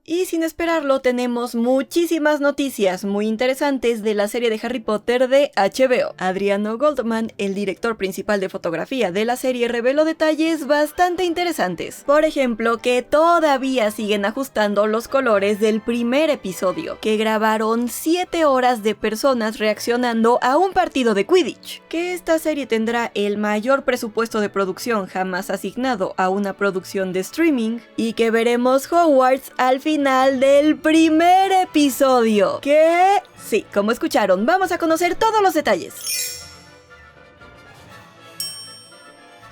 Y sin esperarlo tenemos muchísimas noticias muy interesantes de la serie de Harry Potter de HBO. Adriano Goldman, el director principal de fotografía de la serie, reveló detalles bastante interesantes. Por ejemplo, que todavía siguen ajustando los colores del primer episodio, que grabaron 7 horas de personas reaccionando a un partido de Quidditch, que esta serie tendrá el mayor presupuesto de producción jamás asignado a una producción de streaming, y que veremos Hogwarts al final del primer episodio. ¿Qué? Sí, como escucharon, vamos a conocer todos los detalles.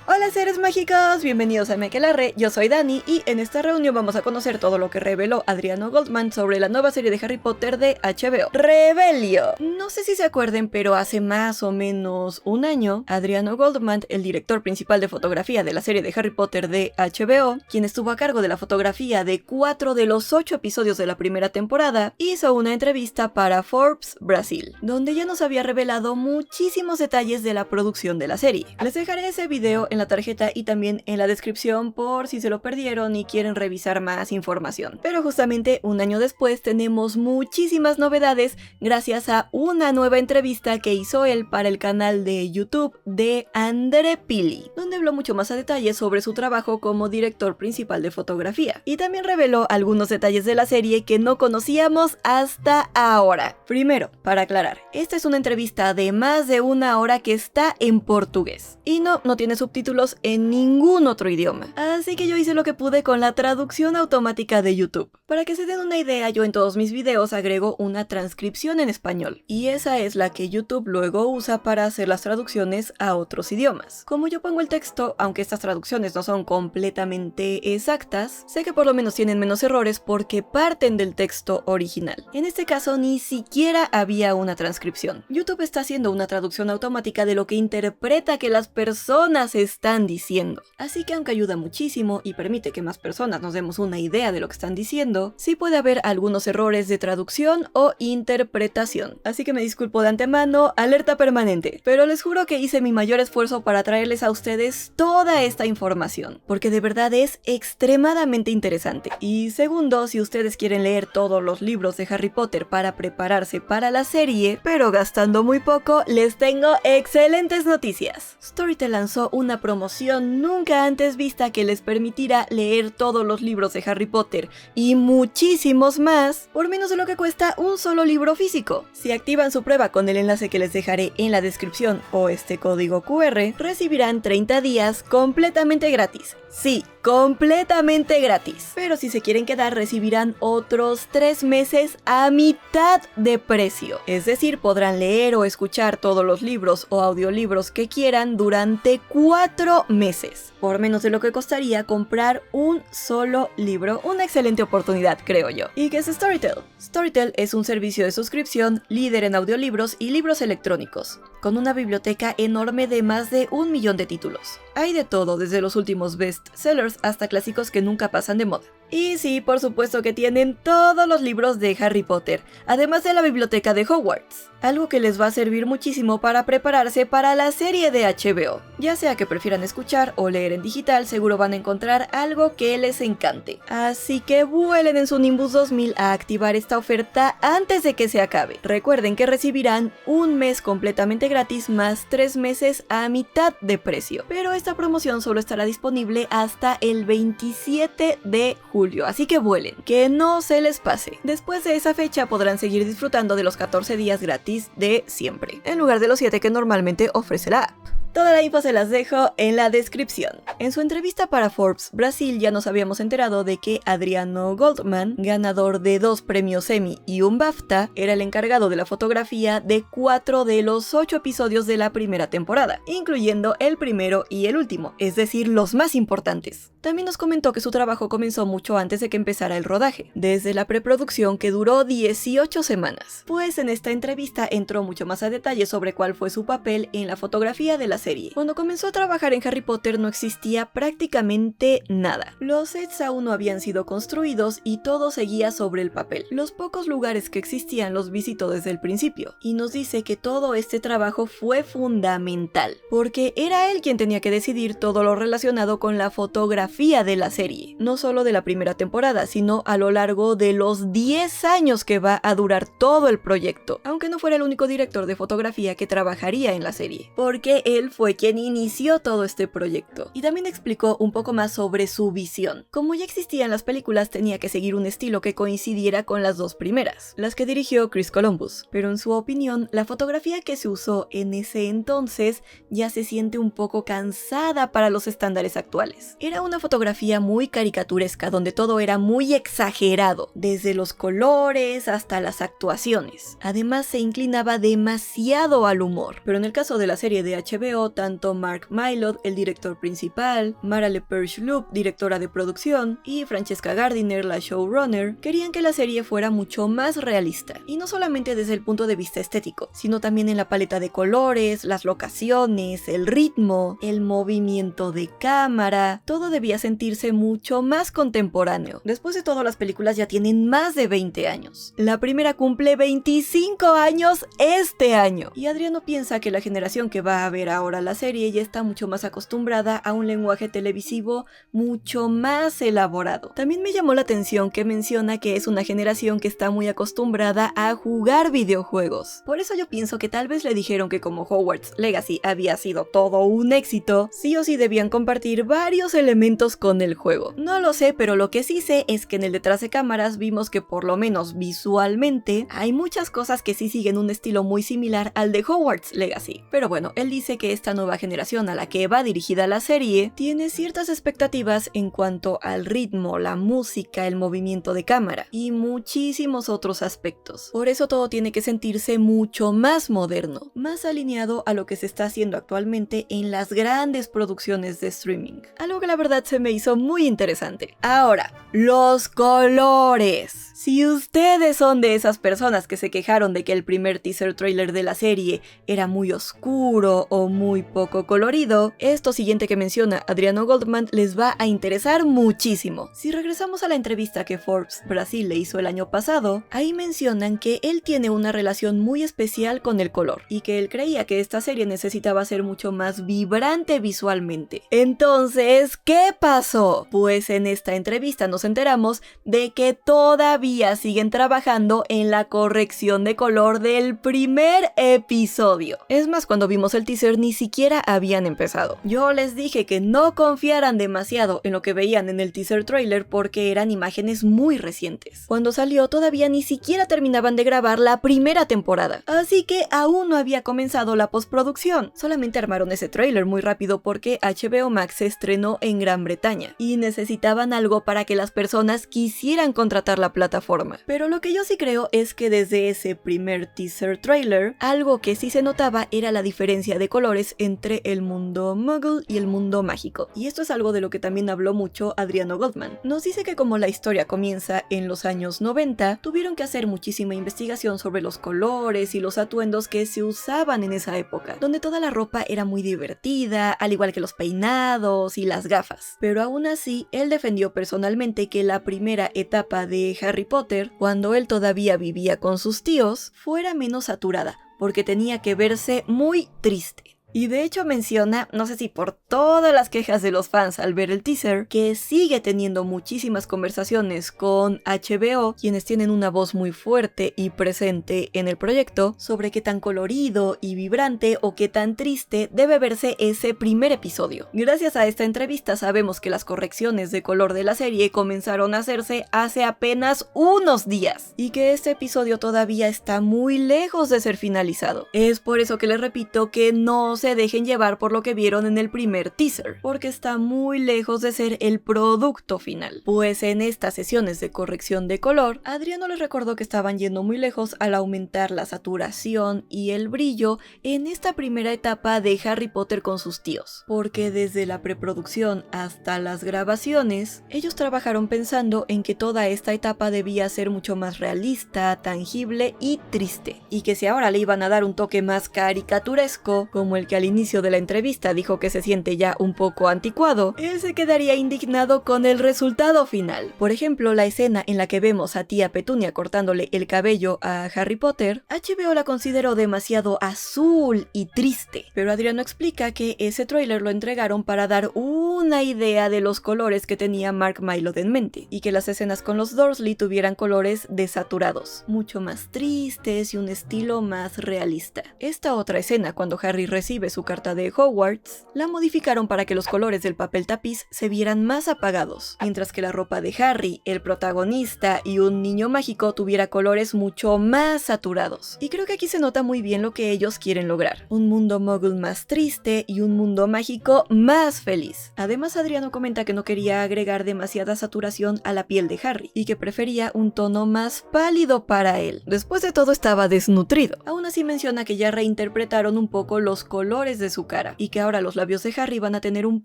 Hola seres mágicos, bienvenidos a Mekelarre, yo soy Dani y en esta reunión vamos a conocer todo lo que reveló Adriano Goldman sobre la nueva serie de Harry Potter de HBO, Rebelio. No sé si se acuerden, pero hace más o menos un año, Adriano Goldman, el director principal de fotografía de la serie de Harry Potter de HBO, quien estuvo a cargo de la fotografía de 4 de los 8 episodios de la primera temporada, hizo una entrevista para Forbes Brasil, donde ya nos había revelado muchísimos detalles de la producción de la serie. Les dejaré ese video en la tarjeta y también en la descripción por si se lo perdieron y quieren revisar más información. Pero justamente un año después tenemos muchísimas novedades gracias a una nueva entrevista que hizo él para el canal de YouTube de André Pili, donde habló mucho más a detalle sobre su trabajo como director principal de fotografía. Y también reveló algunos detalles de la serie que no conocíamos hasta ahora. Primero, para aclarar, esta es una entrevista de más de una hora que está en portugués. Y no tiene subtítulos en ningún otro idioma. Así que yo hice lo que pude con la traducción automática de YouTube. Para que se den una idea, yo en todos mis videos agrego una transcripción en español. Y esa es la que YouTube luego usa para hacer las traducciones a otros idiomas. Como yo pongo el texto, aunque estas traducciones no son completamente exactas, sé que por lo menos tienen menos errores porque parten del texto original. En este caso ni siquiera había una transcripción. YouTube está haciendo una traducción automática de lo que interpreta que las personas están diciendo. Así que aunque ayuda muchísimo y permite que más personas nos demos una idea de lo que están diciendo, sí puede haber algunos errores de traducción o interpretación. Así que me disculpo de antemano, alerta permanente. Pero les juro que hice mi mayor esfuerzo para traerles a ustedes toda esta información, porque de verdad es extremadamente interesante. Y segundo, si ustedes quieren leer todos los libros de Harry Potter para prepararse para la serie, pero gastando muy poco, les tengo excelentes noticias. Storytel lanzó una promoción nunca antes vista que les permitirá leer todos los libros de Harry Potter y muchísimos más por menos de lo que cuesta un solo libro físico. Si activan su prueba con el enlace que les dejaré en la descripción o este código QR, recibirán 30 días completamente gratis. Sí, completamente gratis. Pero si se quieren quedar, recibirán otros 3 meses a mitad de precio. Es decir, podrán leer o escuchar todos los libros o audiolibros que quieran durante 4 meses. Por menos de lo que costaría comprar un solo libro. Una excelente oportunidad, creo yo. ¿Y qué es Storytel? Storytel es un servicio de suscripción líder en audiolibros y libros electrónicos, con una biblioteca enorme de más de 1 millón de títulos. Hay de todo, desde los últimos bestsellers hasta clásicos que nunca pasan de moda. Y sí, por supuesto que tienen todos los libros de Harry Potter, además de la biblioteca de Hogwarts, algo que les va a servir muchísimo para prepararse para la serie de HBO. Ya sea que prefieran escuchar o leer en digital, seguro van a encontrar algo que les encante. Así que vuelen en su Nimbus 2000 a activar esta oferta antes de que se acabe. Recuerden que recibirán un mes completamente gratis más 3 meses a mitad de precio. Pero esta promoción solo estará disponible hasta el 27 de julio, así que vuelen, que no se les pase. Después de esa fecha podrán seguir disfrutando de los 14 días gratis de siempre, en lugar de los 7 que normalmente ofrece la app. Toda la info se las dejo en la descripción. En su entrevista para Forbes Brasil ya nos habíamos enterado de que Adriano Goldman, ganador de 2 premios Emmy y un BAFTA, era el encargado de la fotografía de 4 de los 8 episodios de la primera temporada, incluyendo el primero y el último, es decir, los más importantes. También nos comentó que su trabajo comenzó mucho antes de que empezara el rodaje, desde la preproducción que duró 18 semanas. Pues en esta entrevista entró mucho más a detalle sobre cuál fue su papel en la fotografía de la serie. Cuando comenzó a trabajar en Harry Potter no existía prácticamente nada. Los sets aún no habían sido construidos y todo seguía sobre el papel. Los pocos lugares que existían los visitó desde el principio y nos dice que todo este trabajo fue fundamental, porque era él quien tenía que decidir todo lo relacionado con la fotografía de la serie, no solo de la primera temporada, sino a lo largo de los 10 años que va a durar todo el proyecto, aunque no fuera el único director de fotografía que trabajaría en la serie, porque él fue quien inició todo este proyecto. Y también explicó un poco más sobre su visión. Como ya existían las películas, tenía que seguir un estilo que coincidiera con las dos primeras, las que dirigió Chris Columbus, pero en su opinión, la fotografía que se usó en ese entonces ya se siente un poco cansada para los estándares actuales. Era una fotografía muy caricaturesca, donde todo era muy exagerado, desde los colores hasta las actuaciones. Además, se inclinaba demasiado al humor. Pero en el caso de la serie de HBO, tanto Mark Mylod, el director principal, Mara Lepore-Chloup, directora de producción, y Francesca Gardiner, la showrunner, querían que la serie fuera mucho más realista. Y no solamente desde el punto de vista estético, sino también en la paleta de colores, las locaciones, el ritmo, el movimiento de cámara. Todo debía sentirse mucho más contemporáneo. Después de todo, las películas ya tienen más de 20 años. La primera cumple 25 años este año. Y Adriano piensa que la generación que va a ver ahora la serie ya está mucho más acostumbrada a un lenguaje televisivo mucho más elaborado. También me llamó la atención que menciona que es una generación que está muy acostumbrada a jugar videojuegos. Por eso yo pienso que tal vez le dijeron que como Hogwarts Legacy había sido todo un éxito, sí o sí debían compartir varios elementos con el juego. No lo sé, pero lo que sí sé es que en el detrás de cámaras vimos que por lo menos visualmente hay muchas cosas que sí siguen un estilo muy similar al de Hogwarts Legacy. Pero bueno, él dice que esta nueva generación a la que va dirigida la serie tiene ciertas expectativas en cuanto al ritmo, la música, el movimiento de cámara y muchísimos otros aspectos. Por eso todo tiene que sentirse mucho más moderno, más alineado a lo que se está haciendo actualmente en las grandes producciones de streaming. Algo que la verdad se me hizo muy interesante. Ahora, los colores. Si ustedes son de esas personas que se quejaron de que el primer teaser trailer de la serie era muy oscuro o muy poco colorido, esto siguiente que menciona Adriano Goldman les va a interesar muchísimo. Si regresamos a la entrevista que Forbes Brasil le hizo el año pasado, ahí mencionan que él tiene una relación muy especial con el color y que él creía que esta serie necesitaba ser mucho más vibrante visualmente. Entonces, ¿qué pasó? Pues en esta entrevista nos enteramos de que todavía siguen trabajando en la corrección de color del primer episodio. Es más, cuando vimos el teaser ni siquiera habían empezado. Yo les dije que no confiaran demasiado en lo que veían en el teaser trailer porque eran imágenes muy recientes. Cuando salió todavía ni siquiera terminaban de grabar la primera temporada, así que aún no había comenzado la postproducción. Solamente armaron ese trailer muy rápido porque HBO Max se estrenó en Gran Bretaña y necesitaban algo para que las personas quisieran contratar la plataforma. Pero lo que yo sí creo es que desde ese primer teaser trailer, algo que sí se notaba era la diferencia de colores entre el mundo muggle y el mundo mágico. Y esto es algo de lo que también habló mucho Adriano Goldman. Nos dice que como la historia comienza en los años 90, tuvieron que hacer muchísima investigación sobre los colores y los atuendos que se usaban en esa época, donde toda la ropa era muy divertida, al igual que los peinados y las gafas. Pero aún así, él defendió personalmente que la primera etapa de Harry Potter, cuando él todavía vivía con sus tíos, fuera menos saturada, porque tenía que verse muy triste. Y de hecho menciona, no sé si por todas las quejas de los fans al ver el teaser, que sigue teniendo muchísimas conversaciones con HBO, quienes tienen una voz muy fuerte y presente en el proyecto, sobre qué tan colorido y vibrante o qué tan triste debe verse ese primer episodio. Gracias a esta entrevista sabemos que las correcciones de color de la serie comenzaron a hacerse hace apenas unos días, y que este episodio todavía está muy lejos de ser finalizado. Es por eso que les repito que no se dejen llevar por lo que vieron en el primer teaser, porque está muy lejos de ser el producto final. Pues en estas sesiones de corrección de color, Adriano les recordó que estaban yendo muy lejos al aumentar la saturación y el brillo en esta primera etapa de Harry Potter con sus tíos, porque desde la preproducción hasta las grabaciones, ellos trabajaron pensando en que toda esta etapa debía ser mucho más realista, tangible y triste, y que si ahora le iban a dar un toque más caricaturesco, como el que aunque al inicio de la entrevista dijo que se siente ya un poco anticuado, él se quedaría indignado con el resultado final. Por ejemplo, la escena en la que vemos a tía Petunia cortándole el cabello a Harry Potter, HBO la consideró demasiado azul y triste, pero Adriano explica que ese tráiler lo entregaron para dar una idea de los colores que tenía Mark Mylod en mente, y que las escenas con los Dursley tuvieran colores desaturados, mucho más tristes y un estilo más realista. Esta otra escena, cuando Harry recibe su carta de Hogwarts, la modificaron para que los colores del papel tapiz se vieran más apagados, mientras que la ropa de Harry, el protagonista y un niño mágico tuviera colores mucho más saturados. Y creo que aquí se nota muy bien lo que ellos quieren lograr: un mundo muggle más triste y un mundo mágico más feliz. Además, Adriano comenta que no quería agregar demasiada saturación a la piel de Harry y que prefería un tono más pálido para él. Después de todo, estaba desnutrido. Aún así menciona que ya reinterpretaron un poco los colores de su cara y que ahora los labios de Harry van a tener un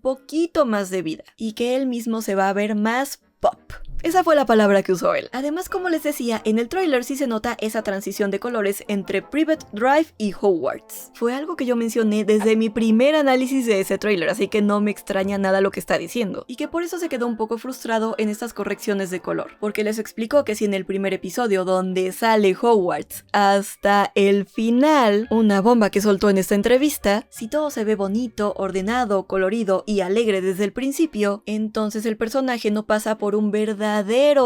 poquito más de vida y que él mismo se va a ver más pop. Esa fue la palabra que usó él. Además, como les decía, en el tráiler sí se nota esa transición de colores entre Privet Drive y Hogwarts. Fue algo que yo mencioné desde mi primer análisis de ese tráiler, así que no me extraña nada lo que está diciendo. Y que por eso se quedó un poco frustrado en estas correcciones de color. Porque les explicó que si en el primer episodio, donde sale Hogwarts, hasta el final, una bomba que soltó en esta entrevista, si todo se ve bonito, ordenado, colorido y alegre desde el principio, entonces el personaje no pasa por un verdadero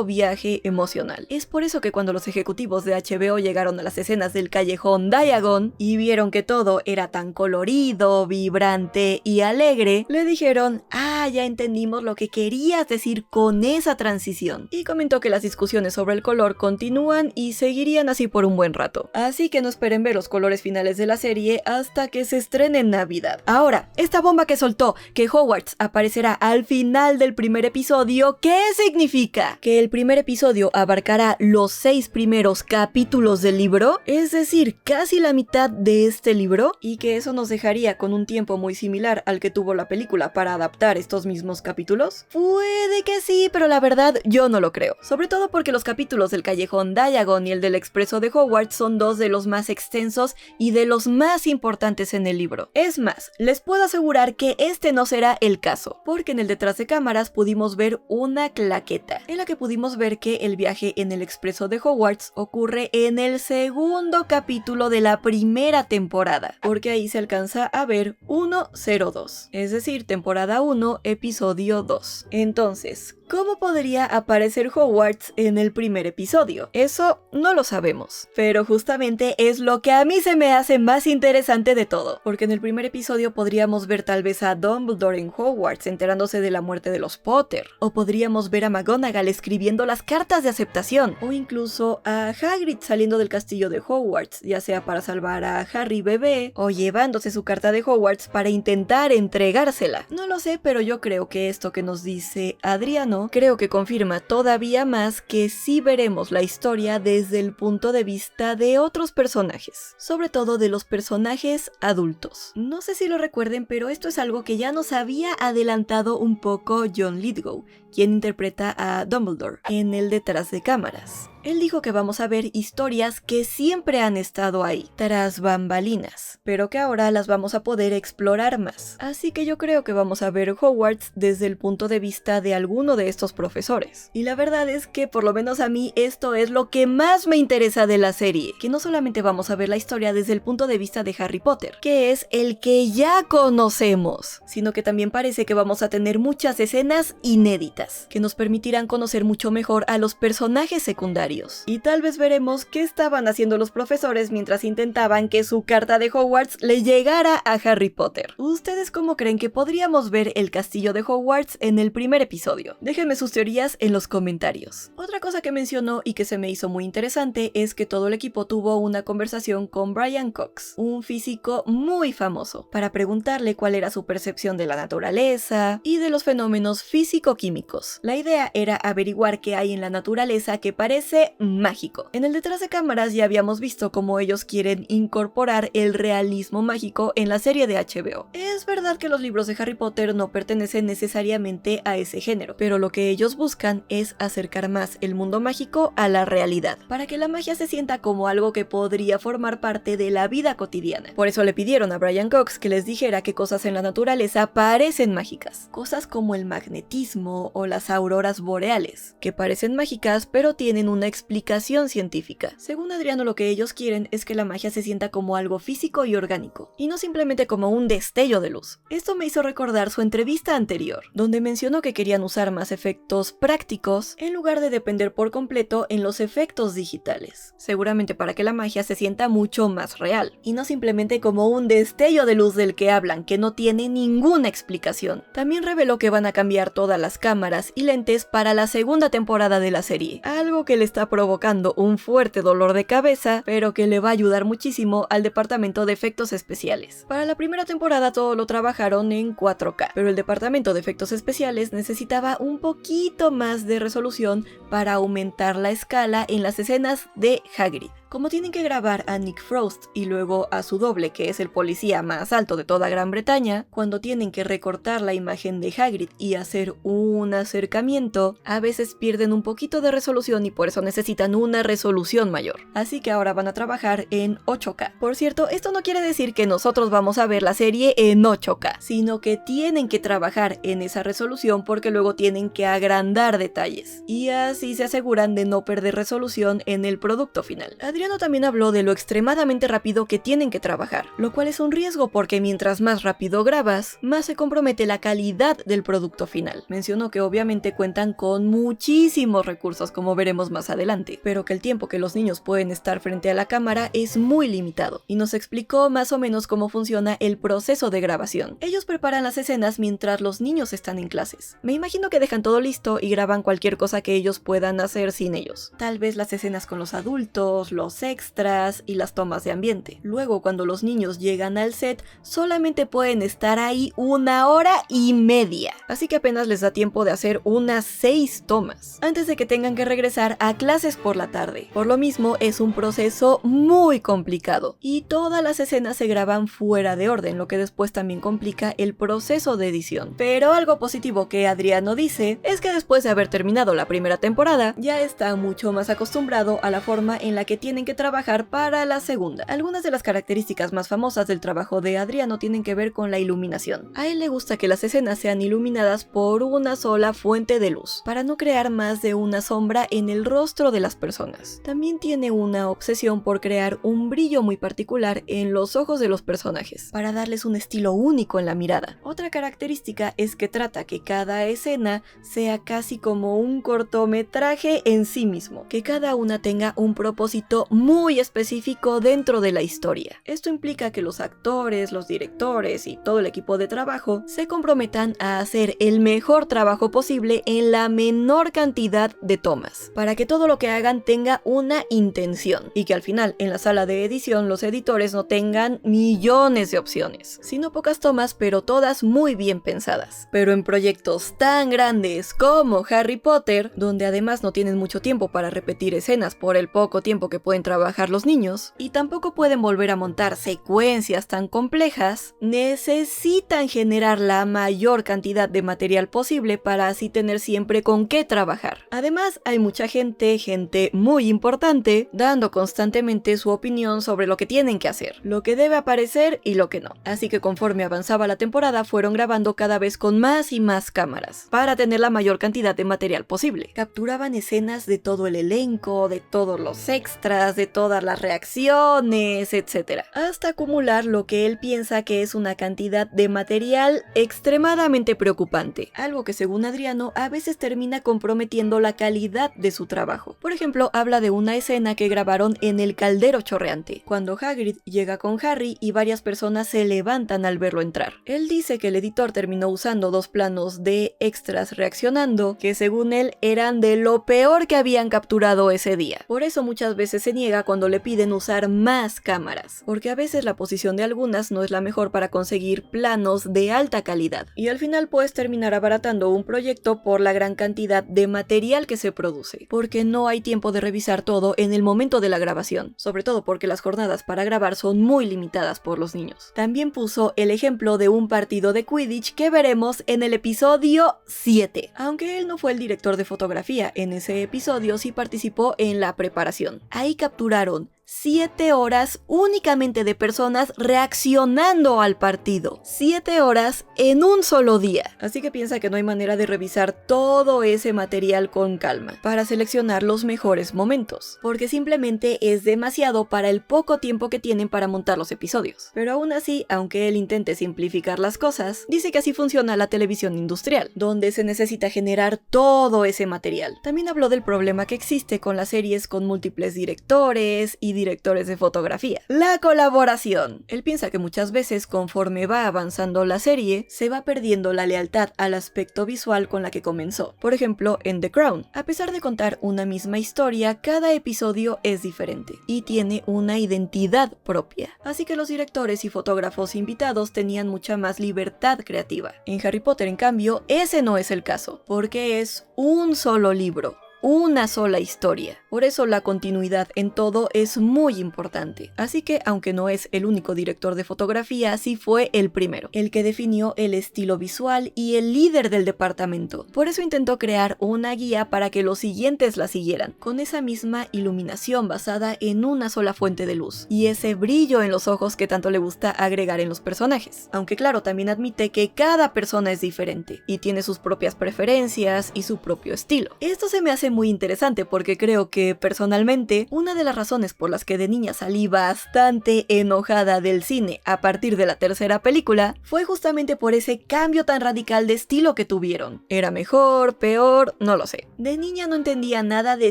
viaje emocional. Es por eso que cuando los ejecutivos de HBO llegaron a las escenas del callejón Diagon y vieron que todo era tan colorido, vibrante y alegre, le dijeron: ah, ya entendimos lo que querías decir con esa transición. Y comentó que las discusiones sobre el color continúan y seguirían así por un buen rato. Así que no esperen ver los colores finales de la serie hasta que se estrene en Navidad. Ahora, esta bomba que soltó, que Hogwarts aparecerá al final del primer episodio, ¿qué significa? ¿Que el primer episodio abarcará los 6 primeros capítulos del libro? Es decir, casi la mitad de este libro, y que eso nos dejaría con un tiempo muy similar al que tuvo la película para adaptar estos mismos capítulos. Puede que sí, pero la verdad yo no lo creo. Sobre todo porque los capítulos del Callejón Diagon y el del Expreso de Hogwarts son dos de los más extensos y de los más importantes en el libro. Es más, les puedo asegurar que este no será el caso, porque en el detrás de cámaras pudimos ver una claqueta en la que pudimos ver que el viaje en el Expreso de Hogwarts ocurre en el segundo capítulo de la primera temporada, porque ahí se alcanza a ver 102, es decir, temporada 1, episodio 2. Entonces, ¿cómo podría aparecer Hogwarts en el primer episodio? Eso no lo sabemos, pero justamente es lo que a mí se me hace más interesante de todo, porque en el primer episodio podríamos ver tal vez a Dumbledore en Hogwarts enterándose de la muerte de los Potter, o podríamos ver a McGonagall escribiendo las cartas de aceptación, o incluso a Hagrid saliendo del castillo de Hogwarts, ya sea para salvar a Harry bebé, o llevándose su carta de Hogwarts para intentar entregársela. No lo sé, pero yo creo que esto que nos dice Adriano, creo que confirma todavía más que sí veremos la historia desde el punto de vista de otros personajes, sobre todo de los personajes adultos. No sé si lo recuerden, pero esto es algo que ya nos había adelantado un poco John Lithgow, quien interpreta a Dumbledore en el detrás de cámaras. Él dijo que vamos a ver historias que siempre han estado ahí, tras bambalinas, pero que ahora las vamos a poder explorar más. Así que yo creo que vamos a ver Hogwarts desde el punto de vista de alguno de estos profesores. Y la verdad es que por lo menos a mí esto es lo que más me interesa de la serie, que no solamente vamos a ver la historia desde el punto de vista de Harry Potter, que es el que ya conocemos, sino que también parece que vamos a tener muchas escenas inéditas, que nos permitirán conocer mucho mejor a los personajes secundarios. Y tal vez veremos qué estaban haciendo los profesores mientras intentaban que su carta de Hogwarts le llegara a Harry Potter. ¿Ustedes cómo creen que podríamos ver el castillo de Hogwarts en el primer episodio? Déjenme sus teorías en los comentarios. Otra cosa que mencionó y que se me hizo muy interesante es que todo el equipo tuvo una conversación con Brian Cox, un físico muy famoso, para preguntarle cuál era su percepción de la naturaleza y de los fenómenos físico-químicos. mágicos. La idea era averiguar qué hay en la naturaleza que parece mágico. En el detrás de cámaras ya habíamos visto cómo ellos quieren incorporar el realismo mágico en la serie de HBO. Es verdad que los libros de Harry Potter no pertenecen necesariamente a ese género, pero lo que ellos buscan es acercar más el mundo mágico a la realidad, para que la magia se sienta como algo que podría formar parte de la vida cotidiana. Por eso le pidieron a Brian Cox que les dijera qué cosas en la naturaleza parecen mágicas. Cosas como el magnetismo o las auroras boreales, que parecen mágicas pero tienen una explicación científica. Según Adriano, lo que ellos quieren es que la magia se sienta como algo físico y orgánico, y no simplemente como un destello de luz. Esto me hizo recordar su entrevista anterior, donde mencionó que querían usar más efectos prácticos en lugar de depender por completo en los efectos digitales, seguramente para que la magia se sienta mucho más real, y no simplemente como un destello de luz del que hablan, que no tiene ninguna explicación. También reveló que van a cambiar todas las cámaras y lentes para la segunda temporada de la serie, algo que le está provocando un fuerte dolor de cabeza, pero que le va a ayudar muchísimo al departamento de efectos especiales. Para la primera temporada todo lo trabajaron en 4K, pero el departamento de efectos especiales necesitaba un poquito más de resolución para aumentar la escala en las escenas de Hagrid. Como tienen que grabar a Nick Frost y luego a su doble, que es el policía más alto de toda Gran Bretaña, cuando tienen que recortar la imagen de Hagrid y hacer un acercamiento, a veces pierden un poquito de resolución y por eso necesitan una resolución mayor. Así que ahora van a trabajar en 8K. Por cierto, esto no quiere decir que nosotros vamos a ver la serie en 8K, sino que tienen que trabajar en esa resolución porque luego tienen que agrandar detalles. Y así se aseguran de no perder resolución en el producto final. Adriano también habló de lo extremadamente rápido que tienen que trabajar, lo cual es un riesgo porque mientras más rápido grabas, más se compromete la calidad del producto final. Mencionó que obviamente cuentan con muchísimos recursos, como veremos más adelante, pero que el tiempo que los niños pueden estar frente a la cámara es muy limitado, y nos explicó más o menos cómo funciona el proceso de grabación. Ellos preparan las escenas mientras los niños están en clases. Me imagino que dejan todo listo y graban cualquier cosa que ellos puedan hacer sin ellos. Tal vez las escenas con los adultos, los extras y las tomas de ambiente. Luego, cuando los niños llegan al set, solamente pueden estar ahí 1 hora y media, así que apenas les da tiempo de hacer unas 6 tomas, antes de que tengan que regresar a clases por la tarde. Por lo mismo, es un proceso muy complicado, y todas las escenas se graban fuera de orden, lo que después también complica el proceso de edición. Pero algo positivo que Adriano dice es que después de haber terminado la primera temporada, ya está mucho más acostumbrado a la forma en la que tienen que trabajar para la segunda. Algunas de las características más famosas del trabajo de Adriano tienen que ver con la iluminación. A él le gusta que las escenas sean iluminadas por una sola fuente de luz, para no crear más de una sombra en el rostro de las personas. También tiene una obsesión por crear un brillo muy particular en los ojos de los personajes, para darles un estilo único en la mirada. Otra característica es que trata que cada escena sea casi como un cortometraje en sí mismo, que cada una tenga un propósito muy específico dentro de la historia. Esto implica que los actores, los directores y todo el equipo de trabajo se comprometan a hacer el mejor trabajo posible en la menor cantidad de tomas, para que todo lo que hagan tenga una intención, y que al final en la sala de edición los editores no tengan millones de opciones, sino pocas tomas, pero todas muy bien pensadas. Pero en proyectos tan grandes como Harry Potter, donde además no tienen mucho tiempo para repetir escenas por el poco tiempo que pueden trabajar los niños, y tampoco pueden volver a montar secuencias tan complejas, necesitan generar la mayor cantidad de material posible para así tener siempre con qué trabajar. Además, hay mucha gente muy importante, dando constantemente su opinión sobre lo que tienen que hacer, lo que debe aparecer y lo que no. Así que conforme avanzaba la temporada, fueron grabando cada vez con más y más cámaras, para tener la mayor cantidad de material posible. Capturaban escenas de todo el elenco, de todos los extras, de todas las reacciones, etc. Hasta acumular lo que él piensa que es una cantidad de material extremadamente preocupante, algo que según Adriano a veces termina comprometiendo la calidad de su trabajo. Por ejemplo, habla de una escena que grabaron en el caldero chorreante, cuando Hagrid llega con Harry y varias personas se levantan al verlo entrar. Él dice que el editor terminó usando 2 planos de extras reaccionando, que según él eran de lo peor que habían capturado ese día. Por eso muchas veces se niega cuando le piden usar más cámaras, porque a veces la posición de algunas no es la mejor para conseguir planos de alta calidad, y al final puedes terminar abaratando un proyecto por la gran cantidad de material que se produce, porque no hay tiempo de revisar todo en el momento de la grabación, sobre todo porque las jornadas para grabar son muy limitadas por los niños. También puso el ejemplo de un partido de Quidditch que veremos en el episodio 7. Aunque él no fue el director de fotografía en ese episodio, sí participó en la preparación. Ahí capturaron 7 horas únicamente de personas reaccionando al partido. 7 horas en un solo día. Así que piensa que no hay manera de revisar todo ese material con calma para seleccionar los mejores momentos, porque simplemente es demasiado para el poco tiempo que tienen para montar los episodios. Pero aún así, aunque él intente simplificar las cosas, dice que así funciona la televisión industrial, donde se necesita generar todo ese material. También habló del problema que existe con las series con múltiples directores y directores de fotografía. La colaboración. Él piensa que muchas veces, conforme va avanzando la serie, se va perdiendo la lealtad al aspecto visual con la que comenzó. Por ejemplo, en The Crown. A pesar de contar una misma historia, cada episodio es diferente y tiene una identidad propia. Así que los directores y fotógrafos invitados tenían mucha más libertad creativa. En Harry Potter, en cambio, ese no es el caso, porque es un solo libro. Una sola historia. Por eso la continuidad en todo es muy importante. Así que, aunque no es el único director de fotografía, sí fue el primero, el que definió el estilo visual y el líder del departamento. Por eso intentó crear una guía para que los siguientes la siguieran, con esa misma iluminación basada en una sola fuente de luz, y ese brillo en los ojos que tanto le gusta agregar en los personajes. Aunque claro, también admite que cada persona es diferente, y tiene sus propias preferencias y su propio estilo. Esto se me hace muy interesante porque creo que personalmente una de las razones por las que de niña salí bastante enojada del cine a partir de la tercera película fue justamente por ese cambio tan radical de estilo que tuvieron. Era mejor, peor, no lo sé. De niña no entendía nada de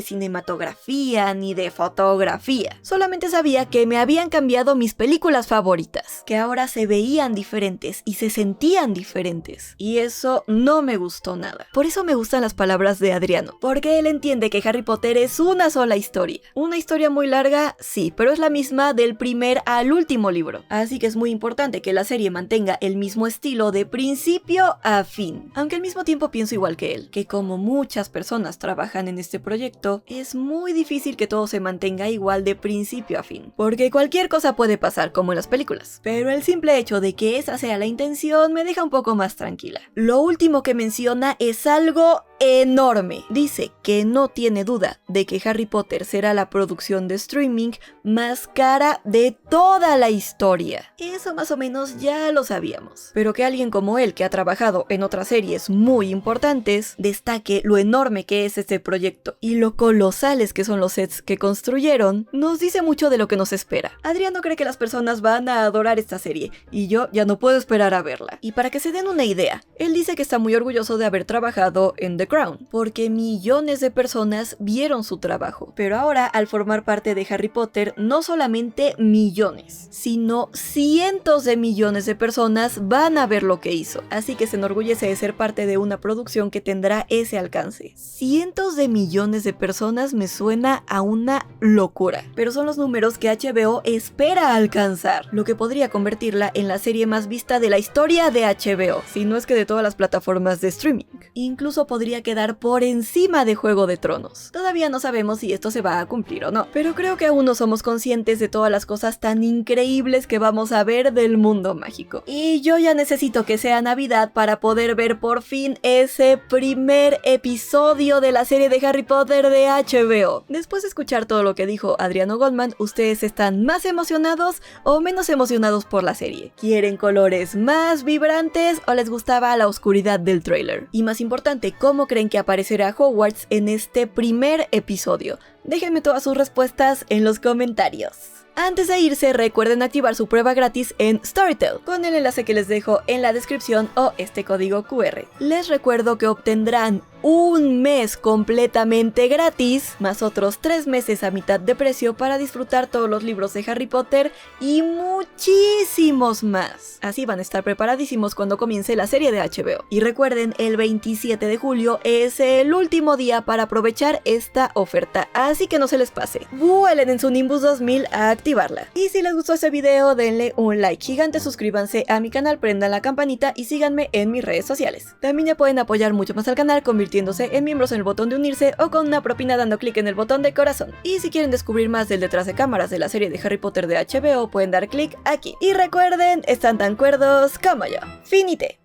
cinematografía ni de fotografía. Solamente sabía que me habían cambiado mis películas favoritas, que ahora se veían diferentes y se sentían diferentes. Y eso no me gustó nada. Por eso me gustan las palabras de Adriano, porque él entiende que Harry Potter es una sola historia. Una historia muy larga, sí, pero es la misma del primer al último libro. Así que es muy importante que la serie mantenga el mismo estilo de principio a fin. Aunque al mismo tiempo pienso igual que él, que como muchas personas trabajan en este proyecto, es muy difícil que todo se mantenga igual de principio a fin. Porque cualquier cosa puede pasar, como en las películas. Pero el simple hecho de que esa sea la intención me deja un poco más tranquila. Lo último que menciona es algo enorme. Dice que no tiene duda de que Harry Potter será la producción de streaming más cara de toda la historia. Eso más o menos ya lo sabíamos. Pero que alguien como él, que ha trabajado en otras series muy importantes, destaque lo enorme que es este proyecto y lo colosales que son los sets que construyeron, nos dice mucho de lo que nos espera. Adriano cree que las personas van a adorar esta serie y yo ya no puedo esperar a verla. Y para que se den una idea, él dice que está muy orgulloso de haber trabajado en The Crown, porque millones de personas vieron su trabajo. Pero ahora, al formar parte de Harry Potter, no solamente millones, sino cientos de millones de personas van a ver lo que hizo. Así que se enorgullece de ser parte de una producción que tendrá ese alcance. Cientos de millones de personas me suena a una locura, pero son los números que HBO espera alcanzar, lo que podría convertirla en la serie más vista de la historia de HBO, si no es que de todas las plataformas de streaming. Incluso podría quedar por encima de Juego de Tronos. Todavía no sabemos si esto se va a cumplir o no, pero creo que aún no somos conscientes de todas las cosas tan increíbles que vamos a ver del mundo mágico. Y yo ya necesito que sea Navidad para poder ver por fin ese primer episodio de la serie de Harry Potter de HBO. Después de escuchar todo lo que dijo Adriano Goldman, ¿ustedes están más emocionados o menos emocionados por la serie? ¿Quieren colores más vibrantes o les gustaba la oscuridad del tráiler? Y más importante, ¿cómo creen que aparecerá Hogwarts en este primer episodio? Déjenme todas sus respuestas en los comentarios. Antes de irse, recuerden activar su prueba gratis en Storytel, con el enlace que les dejo en la descripción o este código QR. Les recuerdo que obtendrán un mes completamente gratis, más otros 3 meses a mitad de precio para disfrutar todos los libros de Harry Potter y muchísimos más. Así van a estar preparadísimos cuando comience la serie de HBO. Y recuerden, el 27 de julio es el último día para aprovechar esta oferta, así que no se les pase. Vuelen en su Nimbus 2000 a activarla. Y si les gustó este video, denle un like gigante, suscríbanse a mi canal, prendan la campanita y síganme en mis redes sociales. También ya pueden apoyar mucho más al canal convirtiéndose en miembros en el botón de unirse o con una propina dando clic en el botón de corazón. Y si quieren descubrir más del detrás de cámaras de la serie de Harry Potter de HBO, pueden dar clic aquí. Y recuerden, están tan cuerdos como yo. Finite.